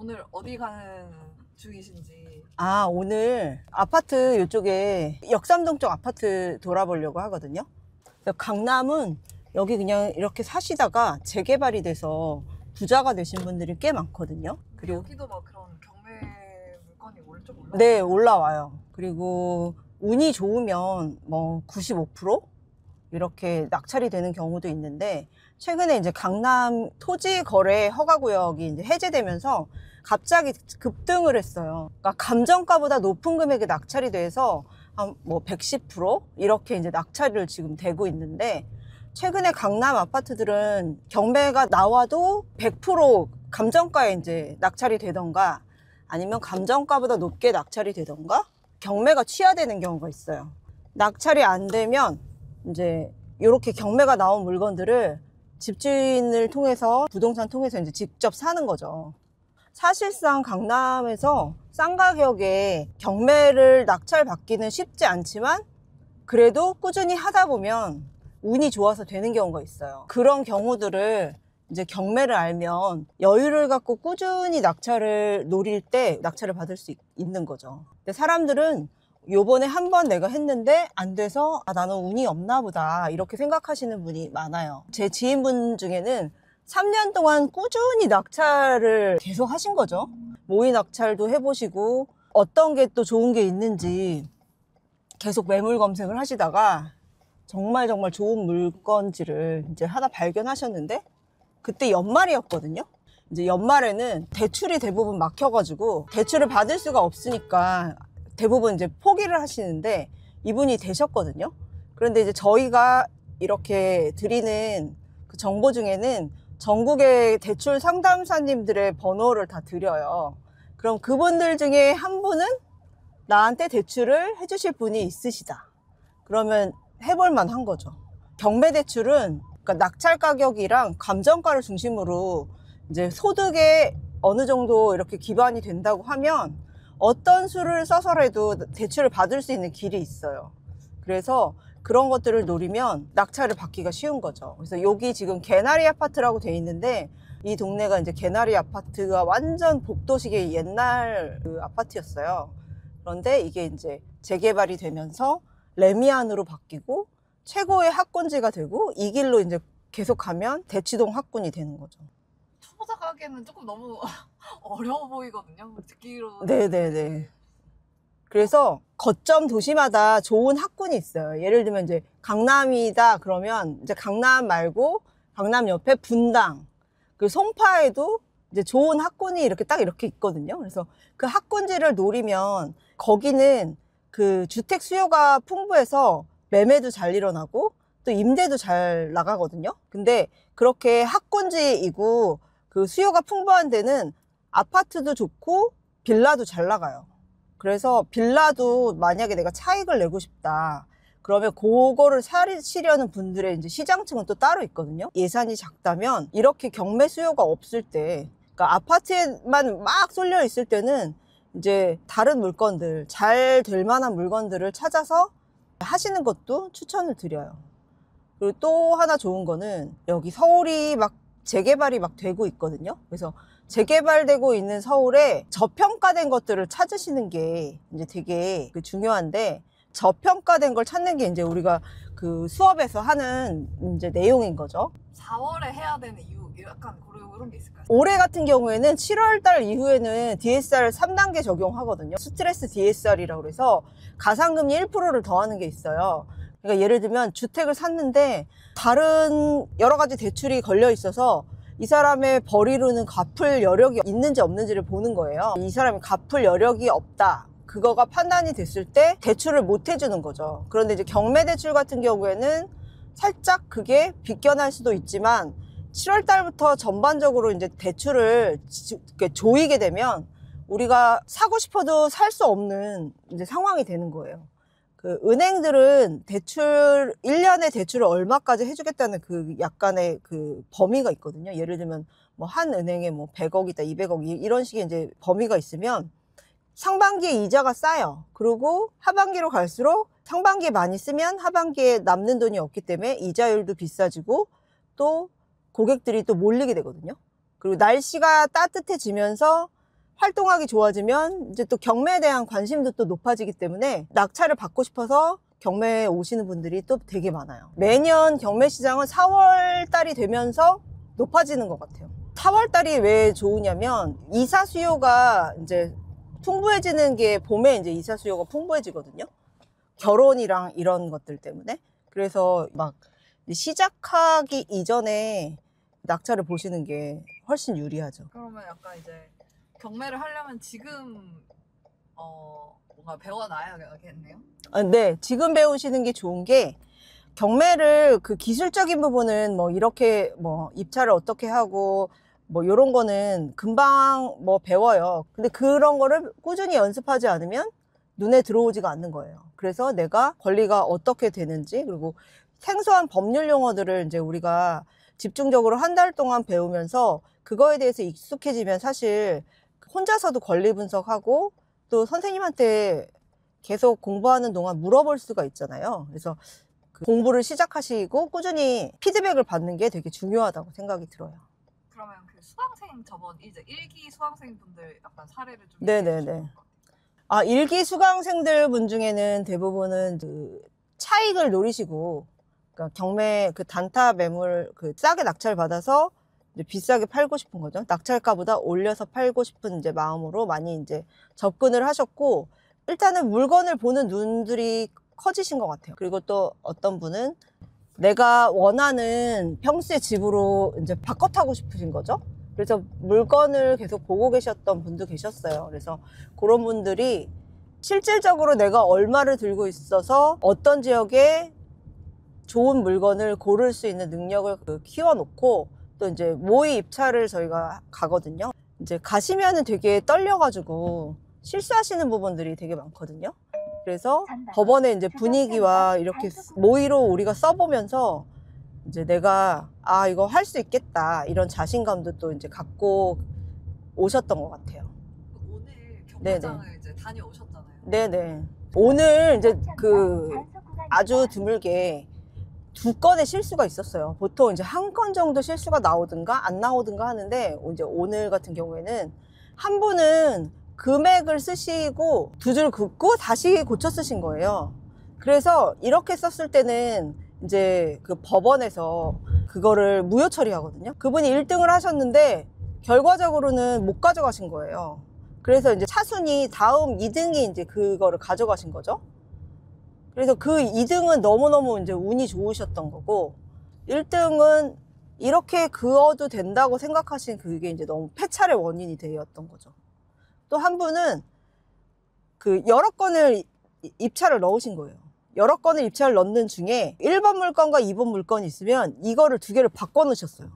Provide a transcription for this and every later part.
오늘 어디 가는 중이신지. 아, 오늘 아파트 이쪽에 역삼동 쪽 아파트 돌아보려고 하거든요. 강남은 여기 그냥 이렇게 사시다가 재개발이 돼서 부자가 되신 분들이 꽤 많거든요. 그리고 여기도 막 그런 경매 물건이 좀 올라와요? 네, 올라와요. 그리고 운이 좋으면 뭐 95% 이렇게 낙찰이 되는 경우도 있는데, 최근에 이제 강남 토지 거래 허가 구역이 이제 해제되면서 갑자기 급등을 했어요. 그러니까 감정가보다 높은 금액에 낙찰이 돼서 한 뭐 110% 이렇게 이제 낙찰을 지금 되고 있는데, 최근에 강남 아파트들은 경매가 나와도 100% 감정가에 이제 낙찰이 되던가, 아니면 감정가보다 높게 낙찰이 되던가, 경매가 취하되는 경우가 있어요. 낙찰이 안 되면 이제 이렇게 경매가 나온 물건들을 집주인을 통해서, 부동산 통해서 이제 직접 사는 거죠. 사실상 강남에서 싼 가격에 경매를 낙찰받기는 쉽지 않지만, 그래도 꾸준히 하다 보면 운이 좋아서 되는 경우가 있어요. 그런 경우들을 이제 경매를 알면 여유를 갖고 꾸준히 낙찰을 노릴 때 낙찰을 받을 수 있는 거죠. 근데 사람들은 요번에 한 번 내가 했는데 안 돼서 나는 운이 없나 보다 이렇게 생각하시는 분이 많아요. 제 지인분 중에는 3년 동안 꾸준히 낙찰을 계속 하신 거죠. 모의 낙찰도 해보시고 어떤 게 또 좋은 게 있는지 계속 매물 검색을 하시다가 정말 좋은 물건지를 이제 하나 발견하셨는데, 그때 연말이었거든요. 이제 연말에는 대출이 대부분 막혀가지고 대출을 받을 수가 없으니까 대부분 이제 포기를 하시는데, 이분이 되셨거든요. 그런데 이제 저희가 이렇게 드리는 그 정보 중에는 전국의 대출 상담사님들의 번호를 다 드려요. 그럼 그분들 중에 한 분은 나한테 대출을 해주실 분이 있으시다. 그러면 해볼 만한 거죠. 경매 대출은 그러니까 낙찰 가격이랑 감정가를 중심으로 이제 소득에 어느 정도 이렇게 기반이 된다고 하면 어떤 수를 써서라도 대출을 받을 수 있는 길이 있어요. 그래서 그런 것들을 노리면 낙찰을 받기가 쉬운 거죠. 그래서 여기 지금 개나리 아파트라고 돼 있는데, 이 동네가 이제 개나리 아파트가 완전 복도식의 옛날 그 아파트였어요. 그런데 이게 이제 재개발이 되면서 레미안으로 바뀌고 최고의 학군지가 되고, 이 길로 이제 계속 가면 대치동 학군이 되는 거죠. 초보자 가기에는 조금 너무 어려워 보이거든요. 듣기로. 네네네. 그래서 거점 도시마다 좋은 학군이 있어요. 예를 들면 이제 강남이다 그러면 이제 강남 말고 강남 옆에 분당, 그 송파에도 이제 좋은 학군이 이렇게 딱 이렇게 있거든요. 그래서 그 학군지를 노리면 거기는 그 주택 수요가 풍부해서 매매도 잘 일어나고 또 임대도 잘 나가거든요. 근데 그렇게 학군지이고 그 수요가 풍부한 데는 아파트도 좋고 빌라도 잘 나가요. 그래서 빌라도 만약에 내가 차익을 내고 싶다 그러면 그거를 사시려는 분들의 이제 시장층은 또 따로 있거든요. 예산이 작다면 이렇게 경매 수요가 없을 때, 그러니까 아파트에만 막 쏠려 있을 때는 이제 다른 물건들, 잘 될 만한 물건들을 찾아서 하시는 것도 추천을 드려요. 그리고 또 하나 좋은 거는 여기 서울이 막 재개발이 막 되고 있거든요. 그래서 재개발되고 있는 서울에 저평가된 것들을 찾으시는 게 이제 되게 중요한데, 저평가된 걸 찾는 게 이제 우리가 그 수업에서 하는 이제 내용인 거죠. 4월에 해야 되는 이유, 약간 그런 게 있을까요? 올해 같은 경우에는 7월 달 이후에는 DSR 3단계 적용하거든요. 스트레스 DSR이라고 해서 가상금리 1%를 더하는 게 있어요. 그러니까 예를 들면 주택을 샀는데 다른 여러 가지 대출이 걸려 있어서 이 사람의 벌이로는 갚을 여력이 있는지 없는지를 보는 거예요. 이 사람이 갚을 여력이 없다, 그거가 판단이 됐을 때 대출을 못 해주는 거죠. 그런데 이제 경매 대출 같은 경우에는 살짝 그게 비껴날 수도 있지만 7월 달부터 전반적으로 이제 대출을 조이게 되면 우리가 사고 싶어도 살 수 없는 이제 상황이 되는 거예요. 그 은행들은 대출 1년에 대출을 얼마까지 해주겠다는 그 약간의 그 범위가 있거든요. 예를 들면 뭐 한 은행에 뭐 100억이다, 200억 이런 식의 이제 범위가 있으면 상반기에 이자가 싸요. 그리고 하반기로 갈수록 상반기에 많이 쓰면 하반기에 남는 돈이 없기 때문에 이자율도 비싸지고 또 고객들이 또 몰리게 되거든요. 그리고 날씨가 따뜻해지면서 활동하기 좋아지면 이제 또 경매에 대한 관심도 또 높아지기 때문에 낙찰을 받고 싶어서 경매에 오시는 분들이 또 되게 많아요. 매년 경매 시장은 4월 달이 되면서 높아지는 것 같아요. 4월 달이 왜 좋으냐면 이사 수요가 이제 풍부해지는 게 봄에 이제 이사 수요가 풍부해지거든요. 결혼이랑 이런 것들 때문에. 그래서 막 시작하기 이전에 낙찰을 보시는 게 훨씬 유리하죠. 그러면 약간 이제 경매를 하려면 지금 뭔가 배워놔야겠네요. 네, 지금 배우시는 게 좋은 게 경매를 그 기술적인 부분은 뭐 이렇게 뭐 입찰을 어떻게 하고 뭐 이런 거는 금방 뭐 배워요. 근데 그런 거를 꾸준히 연습하지 않으면 눈에 들어오지가 않는 거예요. 그래서 내가 권리가 어떻게 되는지, 그리고 생소한 법률 용어들을 이제 우리가 집중적으로 한 달 동안 배우면서 그거에 대해서 익숙해지면 사실 혼자서도 권리 분석하고 또 선생님한테 계속 공부하는 동안 물어볼 수가 있잖아요. 그래서 그 공부를 시작하시고 꾸준히 피드백을 받는 게 되게 중요하다고 생각이 들어요. 그러면 그 수강생 저번 이제 1기 수강생분들 약간 사례를 좀 네네네. 얘기해 주실 것 같아요. 아, 일기 수강생들 분 중에는 대부분은 그 차익을 노리시고, 그러니까 경매 그 단타 매물 그 싸게 낙찰 받아서 이제 비싸게 팔고 싶은 거죠. 낙찰가보다 올려서 팔고 싶은 이제 마음으로 많이 이제 접근을 하셨고, 일단은 물건을 보는 눈들이 커지신 것 같아요. 그리고 또 어떤 분은 내가 원하는 평수의 집으로 이제 바꿔 타고 싶으신 거죠. 그래서 물건을 계속 보고 계셨던 분도 계셨어요. 그래서 그런 분들이 실질적으로 내가 얼마를 들고 있어서 어떤 지역에 좋은 물건을 고를 수 있는 능력을 키워놓고 또 이제 모의 입찰을 저희가 가거든요. 이제 가시면은 되게 떨려가지고 실수하시는 부분들이 되게 많거든요. 그래서 법원의 이제 분위기와 이렇게 모의로 우리가 써보면서 이제 내가 이거 할 수 있겠다 이런 자신감도 또 이제 갖고 오셨던 것 같아요. 오늘 경매장을 이제 다녀오셨잖아요. 네네. 오늘 이제 그 아주 드물게 2건의 실수가 있었어요. 보통 이제 1건 정도 실수가 나오든가 안 나오든가 하는데 이제 오늘 같은 경우에는 한 분은 금액을 쓰시고 2줄 긋고 다시 고쳐 쓰신 거예요. 그래서 이렇게 썼을 때는 이제 그 법원에서 그거를 무효 처리하거든요. 그분이 1등을 하셨는데 결과적으로는 못 가져가신 거예요. 그래서 이제 차순위 다음 2등이 이제 그거를 가져가신 거죠. 그래서 그 2등은 너무너무 이제 운이 좋으셨던 거고, 1등은 이렇게 그어도 된다고 생각하신 그게 이제 너무 패찰의 원인이 되었던 거죠. 또 한 분은 그 여러 건을 입찰을 넣으신 거예요. 여러 건을 입찰을 넣는 중에 1번 물건과 2번 물건이 있으면 이거를 2개를 바꿔 넣으셨어요.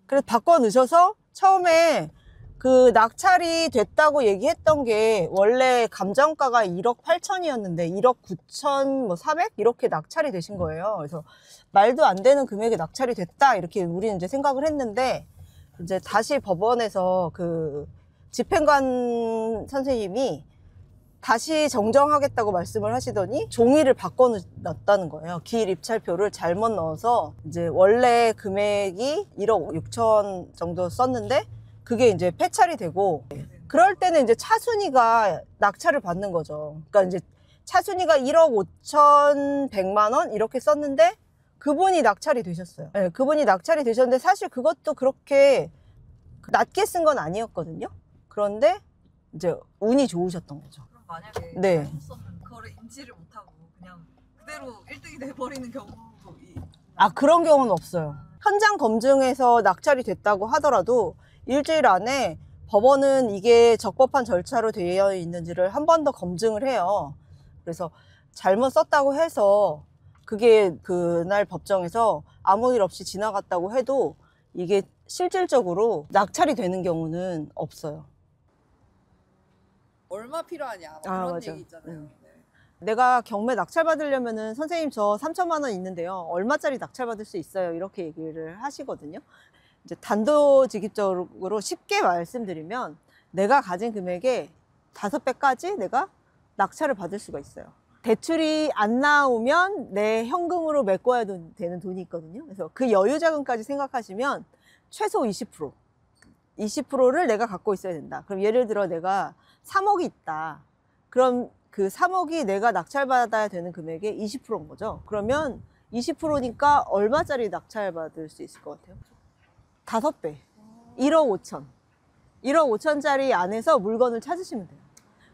그래서 바꿔 넣으셔서 처음에 그 낙찰이 됐다고 얘기했던 게 원래 감정가가 1억 8천이었는데 1억 9천 뭐 400 이렇게 낙찰이 되신 거예요. 그래서 말도 안 되는 금액에 낙찰이 됐다 이렇게 우리는 이제 생각을 했는데, 이제 다시 법원에서 그 집행관 선생님이 다시 정정하겠다고 말씀을 하시더니 종이를 바꿔놨다는 거예요. 기일 입찰표를 잘못 넣어서 이제 원래 금액이 1억 6천 정도 썼는데 그게 이제 폐찰이 되고, 그럴 때는 이제 차순위가 낙찰을 받는 거죠. 그러니까 이제 차순위가 1억 5천 100만 원 이렇게 썼는데 그분이 낙찰이 되셨어요. 네, 그분이 낙찰이 되셨는데 사실 그것도 그렇게 낮게 쓴 건 아니었거든요. 그런데 이제 운이 좋으셨던 거죠. 그럼 만약에 네. 잘못했으면 그거를 인지를 못하고 그냥 그대로 1등이 돼버리는 경우도 그런 경우는 없어요. 현장 검증에서 낙찰이 됐다고 하더라도 일주일 안에 법원은 이게 적법한 절차로 되어 있는지를 한 번 더 검증을 해요. 그래서 잘못 썼다고 해서 그게 그날 법정에서 아무 일 없이 지나갔다고 해도 이게 실질적으로 낙찰이 되는 경우는 없어요. 얼마 필요하냐 그런 맞아. 얘기 있잖아요. 네. 내가 경매 낙찰 받으려면은 선생님 저 3천만 원 있는데요. 얼마짜리 낙찰 받을 수 있어요? 이렇게 얘기를 하시거든요. 이제 단도직입적으로 쉽게 말씀드리면 내가 가진 금액의 5배까지 내가 낙찰을 받을 수가 있어요. 대출이 안 나오면 내 현금으로 메꿔야 되는 돈이 있거든요. 그래서 그 여유 자금까지 생각하시면 최소 20%. 20%를 내가 갖고 있어야 된다. 그럼 예를 들어 내가 3억이 있다. 그럼 그 3억이 내가 낙찰받아야 되는 금액의 20%인 거죠. 그러면 20%니까 얼마짜리 낙찰받을 수 있을 것 같아요? 5배. 1억 5천. 1억 5천짜리 안에서 물건을 찾으시면 돼요.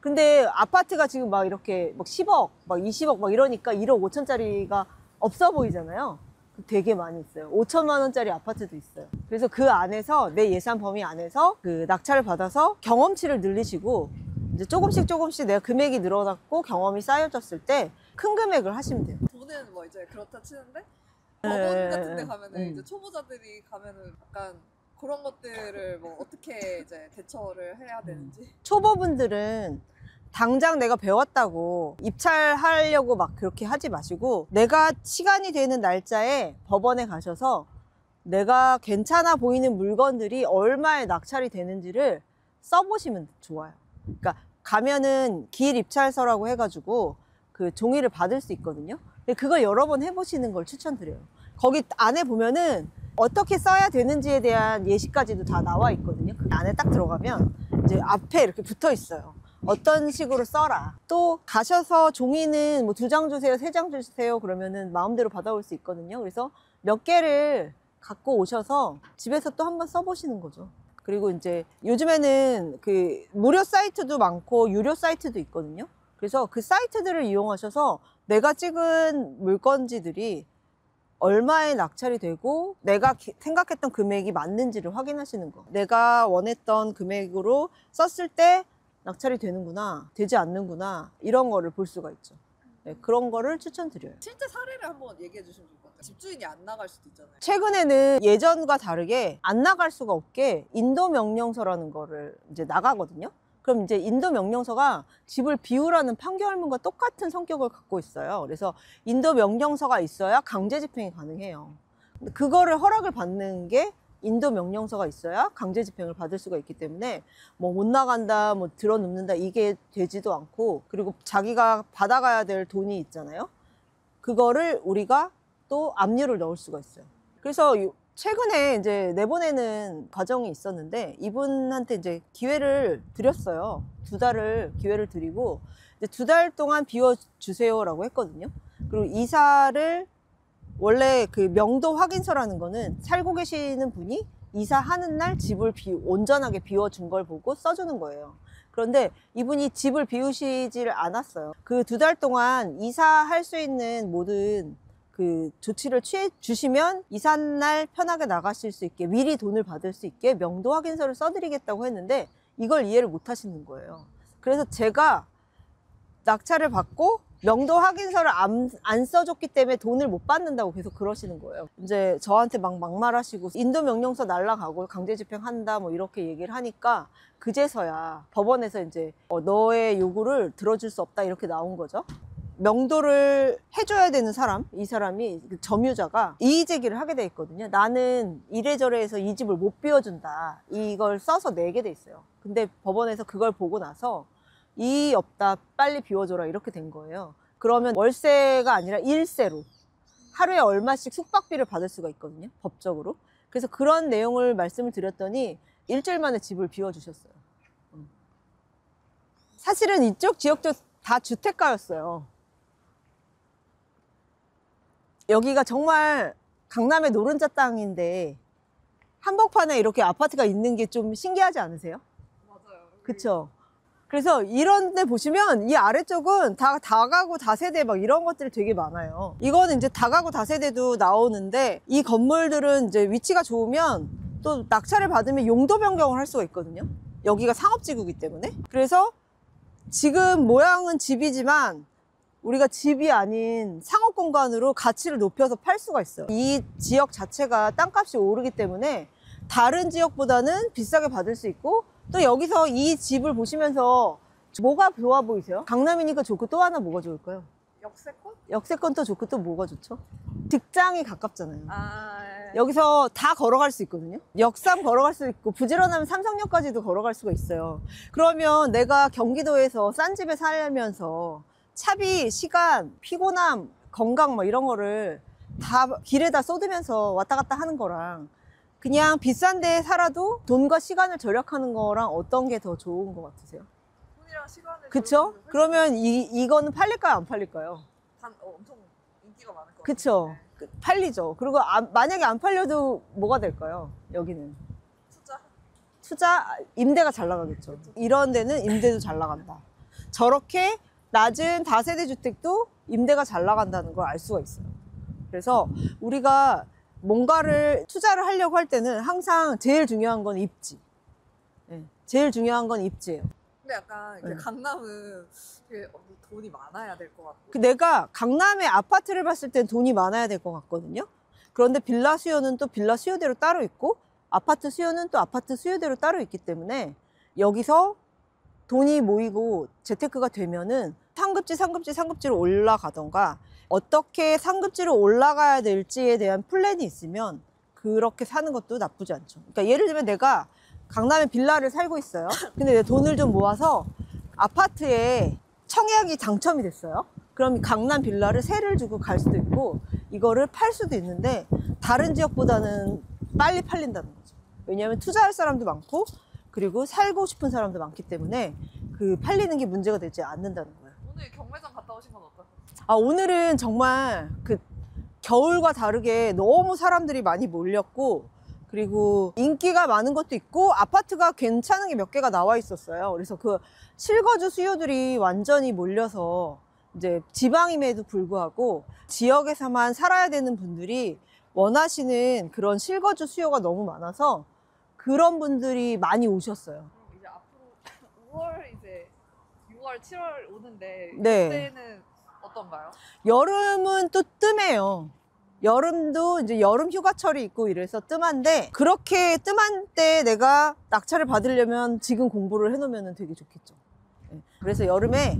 근데 아파트가 지금 막 이렇게 막 10억, 막 20억 막 이러니까 1억 5천짜리가 없어 보이잖아요. 되게 많이 있어요. 5천만 원짜리 아파트도 있어요. 그래서 그 안에서 내 예산 범위 안에서 그 낙찰을 받아서 경험치를 늘리시고 이제 조금씩 내가 금액이 늘어났고 경험이 쌓여졌을 때 큰 금액을 하시면 돼요. 돈은 뭐 이제 그렇다 치는데 법원 같은 데 가면은 이제 음. 초보자들이 가면은 약간 그런 것들을 뭐 어떻게 이제 대처를 해야 되는지. 초보분들은 당장 내가 배웠다고 입찰하려고 막 그렇게 하지 마시고 내가 시간이 되는 날짜에 법원에 가셔서 내가 괜찮아 보이는 물건들이 얼마에 낙찰이 되는지를 써보시면 좋아요. 그러니까 가면은 기일 입찰서라고 해가지고 그 종이를 받을 수 있거든요. 근데 그걸 여러 번 해보시는 걸 추천드려요. 거기 안에 보면은 어떻게 써야 되는지에 대한 예시까지도 다 나와 있거든요. 그 안에 딱 들어가면 이제 앞에 이렇게 붙어 있어요. 어떤 식으로 써라. 또 가셔서 종이는 뭐 2장 주세요, 3장 주세요 그러면은 마음대로 받아올 수 있거든요. 그래서 몇 개를 갖고 오셔서 집에서 또 한번 써보시는 거죠. 그리고 이제 요즘에는 그 무료 사이트도 많고 유료 사이트도 있거든요. 그래서 그 사이트들을 이용하셔서 내가 찍은 물건지들이 얼마에 낙찰이 되고 내가 생각했던 금액이 맞는지를 확인하시는 거. 내가 원했던 금액으로 썼을 때 낙찰이 되는구나, 되지 않는구나 이런 거를 볼 수가 있죠. 네, 그런 거를 추천드려요. 실제 사례를 한번 얘기해 주시면 좋을 것 같아요. 집주인이 안 나갈 수도 있잖아요. 최근에는 예전과 다르게 안 나갈 수가 없게 인도 명령서라는 거를 이제 나가거든요. 그럼 이제 인도 명령서가 집을 비우라는 판결문과 똑같은 성격을 갖고 있어요. 그래서 인도 명령서가 있어야 강제 집행이 가능해요. 근데 그거를 허락을 받는 게 인도 명령서가 있어야 강제 집행을 받을 수가 있기 때문에 뭐 못 나간다, 뭐 들어눕는다 이게 되지도 않고, 그리고 자기가 받아가야 될 돈이 있잖아요. 그거를 우리가 또 압류를 넣을 수가 있어요. 그래서 최근에 이제 내보내는 과정이 있었는데 이분한테 이제 기회를 드렸어요. 2달을 기회를 드리고 이제 2달 동안 비워주세요라고 했거든요. 그리고 이사를 원래 그 명도 확인서라는 거는 살고 계시는 분이 이사하는 날 집을 온전하게 비워준 걸 보고 써주는 거예요. 그런데 이분이 집을 비우시지를 않았어요. 그 2달 동안 이사할 수 있는 모든 그 조치를 취해 주시면 이삿날 편하게 나가실 수 있게 미리 돈을 받을 수 있게 명도 확인서를 써드리겠다고 했는데 이걸 이해를 못 하시는 거예요. 그래서 제가 낙찰을 받고 명도 확인서를 안 써줬기 때문에 돈을 못 받는다고 계속 그러시는 거예요. 이제 저한테 막 막말하시고 인도 명령서 날라가고 강제 집행한다 뭐 이렇게 얘기를 하니까 그제서야 법원에서 이제 너의 요구를 들어줄 수 없다 이렇게 나온 거죠. 명도를 해줘야 되는 사람, 이 사람이 그 점유자가 이의 제기를 하게 돼 있거든요. 나는 이래저래 해서 이 집을 못 비워준다, 이걸 써서 내게 돼 있어요. 근데 법원에서 그걸 보고 나서 이의 없다, 빨리 비워줘라 이렇게 된 거예요. 그러면 월세가 아니라 일세로 하루에 얼마씩 숙박비를 받을 수가 있거든요, 법적으로. 그래서 그런 내용을 말씀을 드렸더니 일주일 만에 집을 비워주셨어요. 사실은 이쪽 지역도 다 주택가였어요. 여기가 정말 강남의 노른자 땅인데 한복판에 이렇게 아파트가 있는 게 좀 신기하지 않으세요? 맞아요. 그쵸? 그래서 이런 데 보시면 이 아래쪽은 다 다가구 다세대 막 이런 것들이 되게 많아요. 이거는 이제 다가구 다세대도 나오는데 이 건물들은 이제 위치가 좋으면 또 낙찰을 받으면 용도 변경을 할 수가 있거든요. 여기가 상업지구이기 때문에. 그래서 지금 모양은 집이지만 우리가 집이 아닌 상업 공간으로 가치를 높여서 팔 수가 있어요. 이 지역 자체가 땅값이 오르기 때문에 다른 지역보다는 비싸게 받을 수 있고, 또 여기서 이 집을 보시면서 뭐가 좋아 보이세요? 강남이니까 좋고 또 하나 뭐가 좋을까요? 역세권? 역세권도 좋고 또 뭐가 좋죠? 직장이 가깝잖아요. 아, 여기서 다 걸어갈 수 있거든요. 역삼 걸어갈 수 있고 부지런하면 삼성역까지도 걸어갈 수가 있어요. 그러면 내가 경기도에서 싼 집에 살면서 차비, 시간, 피곤함, 건강 뭐 이런 거를 다 길에다 쏟으면서 왔다 갔다 하는 거랑 그냥 비싼 데 살아도 돈과 시간을 절약하는 거랑 어떤 게 더 좋은 것 같으세요? 돈이랑 시간을 그쵸? 절약하면 훨씬 그러면 이거는 팔릴까요? 안 팔릴까요? 엄청 인기가 많을 것 같아요. 그쵸? 팔리죠. 그리고 만약에 안 팔려도 뭐가 될까요? 여기는. 투자, 임대가 잘 나가겠죠. 이런 데는 임대도 잘 나간다. 저렇게 낮은 다세대 주택도 임대가 잘 나간다는 걸 알 수가 있어요. 그래서 우리가 뭔가를 투자를 하려고 할 때는 항상 제일 중요한 건 입지. 네, 제일 중요한 건 입지예요. 근데 약간 네. 강남은 되게 돈이 많아야 될 것 같고. 내가 강남의 아파트를 봤을 땐 돈이 많아야 될 것 같거든요. 그런데 빌라 수요는 또 빌라 수요대로 따로 있고 아파트 수요는 또 아파트 수요대로 따로 있기 때문에 여기서 돈이 모이고 재테크가 되면은 상급지로 올라가던가 어떻게 상급지로 올라가야 될지에 대한 플랜이 있으면 그렇게 사는 것도 나쁘지 않죠. 그러니까 예를 들면 내가 강남에 빌라를 살고 있어요. 근데 내 돈을 좀 모아서 아파트에 청약이 당첨이 됐어요. 그럼 강남 빌라를 세를 주고 갈 수도 있고 이거를 팔 수도 있는데 다른 지역보다는 빨리 팔린다는 거죠. 왜냐하면 투자할 사람도 많고 그리고 살고 싶은 사람도 많기 때문에 그 팔리는 게 문제가 되지 않는다는 거예요. 오늘 경매장 갔다 오신 건 어떠세요? 오늘은 정말 그 겨울과 다르게 너무 사람들이 많이 몰렸고 그리고 인기가 많은 것도 있고 아파트가 괜찮은 게 몇 개가 나와 있었어요. 그래서 그 실거주 수요들이 완전히 몰려서 이제 지방임에도 불구하고 지역에서만 살아야 되는 분들이 원하시는 그런 실거주 수요가 너무 많아서 그런 분들이 많이 오셨어요. 그럼 이제 앞으로 5월 이제 6월, 7월 오는데 네. 그때는 어떤가요? 여름은 또 뜸해요. 여름도 이제 여름 휴가철이 있고 이래서 뜸한데 그렇게 뜸한 때 내가 낙찰을 받으려면 지금 공부를 해놓으면 되게 좋겠죠. 네. 그래서 여름에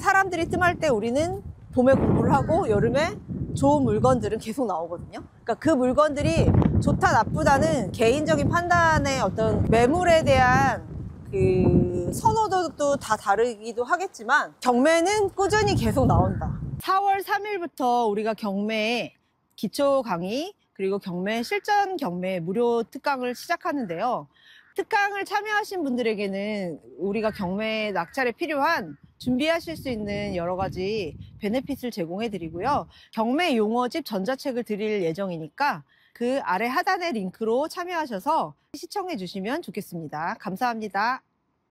사람들이 뜸할 때 우리는 봄에 공부를 하고 여름에 좋은 물건들은 계속 나오거든요. 그러니까 그 물건들이 좋다 나쁘다는 개인적인 판단의 어떤 매물에 대한 그 선호도도 다 다르기도 하겠지만 경매는 꾸준히 계속 나온다. 4월 3일부터 우리가 경매 기초 강의 그리고 경매 실전 경매 무료 특강을 시작하는데요. 특강을 참여하신 분들에게는 우리가 경매 낙찰에 필요한 준비하실 수 있는 여러 가지 베네핏을 제공해 드리고요. 경매 용어집 전자책을 드릴 예정이니까 그 아래 하단의 링크로 참여하셔서 시청해 주시면 좋겠습니다. 감사합니다.